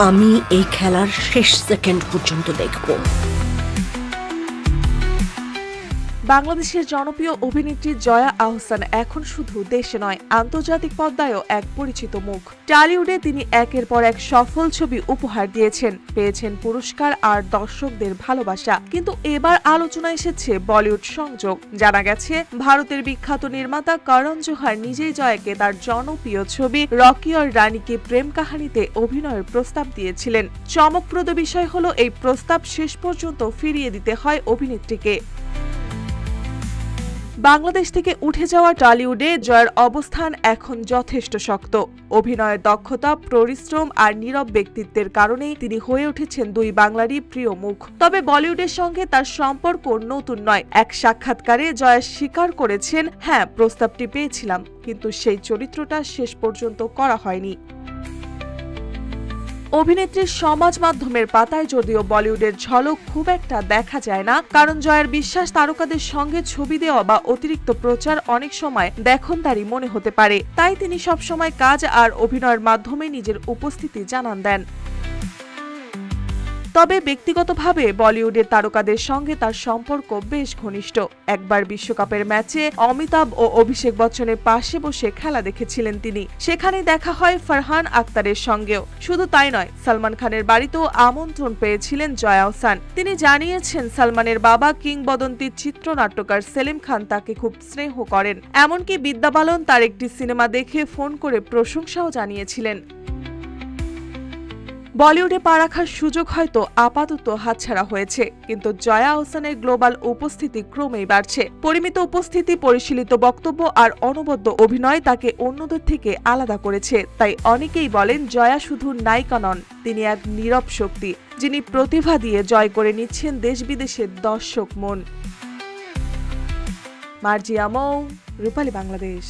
আমি এই খেলার শেষ সেকেন্ড পর্যন্ত দেখব। বাংলাদেশের জনপ্রিয় অভিনেত্রী জয়া আহসান এখন শুধু দেশে নয়, আন্তর্জাতিক পর্দায়ও এক পরিচিত মুখ। টলিউডে তিনি একের পর এক সফল ছবি উপহার দিয়েছেন, পেয়েছেন পুরস্কার আর দর্শকদের ভালোবাসা। কিন্তু এবার আলোচনা এসেছে বলিউড সংযোগ। জানা গেছে ভারতের বিখ্যাত নির্মাতা করণ জোহর নিজেই জয়াকে তার জনপ্রিয় ছবি রকি और রানীকে প্রেম কাহিনীতে অভিনয়ের প্রস্তাব দিয়েছিলেন। চমকপ্রদ বিষয় হলো এই প্রস্তাব শেষ পর্যন্ত ফিরিয়ে দিতে হয় অভিনেত্রীকে। বাংলাদেশ থেকে উঠে যাওয়া টলিউডে জয়ার অবস্থান এখন যথেষ্ট শক্ত। অভিনয়ের দক্ষতা, পরিশ্রম আর নীরব ব্যক্তিত্বের কারণেই তিনি হয়ে উঠেছেন দুই বাংলারই প্রিয় মুখ। তবে বলিউডের সঙ্গে তার সম্পর্ক নতুন নয়। এক সাক্ষাৎকারে জয়া স্বীকার করেছেন, হ্যাঁ, প্রস্তাবটি পেয়েছিলাম, কিন্তু সেই চরিত্রটা শেষ পর্যন্ত করা হয়নি। অভিনেত্রীর সমাজ মাধ্যমের পাতায় যদিও বলিউডের ঝলক খুব একটা দেখা যায় না, কারণ জয়ার বিশ্বাস তারকাদের সঙ্গে ছবি দেওয়া বা অতিরিক্ত প্রচার অনেক সময় দেখনদারি মনে হতে পারে। তাই তিনি সবসময় কাজ আর অভিনয়ের মাধ্যমে নিজের উপস্থিতি জানান দেন। তবে ব্যক্তিগতভাবে বলিউডের তারকাদের সঙ্গে তার সম্পর্ক বেশ ঘনিষ্ঠ। একবার বিশ্বকাপের ম্যাচে অমিতাভ ও অভিষেক বচ্চনের পাশে বসে খেলা দেখেছিলেন তিনি। সেখানে দেখা হয় ফারহান আক্তারের সঙ্গেও। শুধু তাই নয়, সালমান খানের বাড়িতেও আমন্ত্রণ পেয়েছিলেন জয়া আহসান। তিনি জানিয়েছেন, সালমানের বাবা কিংবদন্তি চিত্রনাট্যকার সেলিম খান তাকে খুব স্নেহ করেন। এমনকি বিদ্যা বালন তার একটি সিনেমা দেখে ফোন করে প্রশংসাও জানিয়েছিলেন। বলিউডে পা রাখার সুযোগ হয়তো আপাতত হাতছাড়া হয়েছে, কিন্তু জয়া আহসানের গ্লোবাল উপস্থিতি ক্রমেই বাড়ছে। পরিমিত উপস্থিতি, পরিশীলিত বক্তব্য আর অনবদ্য অভিনয় তাকে অন্যদের থেকে আলাদা করেছে। তাই অনেকেই বলেন, জয়া শুধু নায়িকা নন, তিনি এক নীরব শক্তি, যিনি প্রতিভা দিয়ে জয় করে নিচ্ছেন দেশ বিদেশের দর্শক মন। মার্জিয়া মৌ, রূপালী বাংলাদেশ।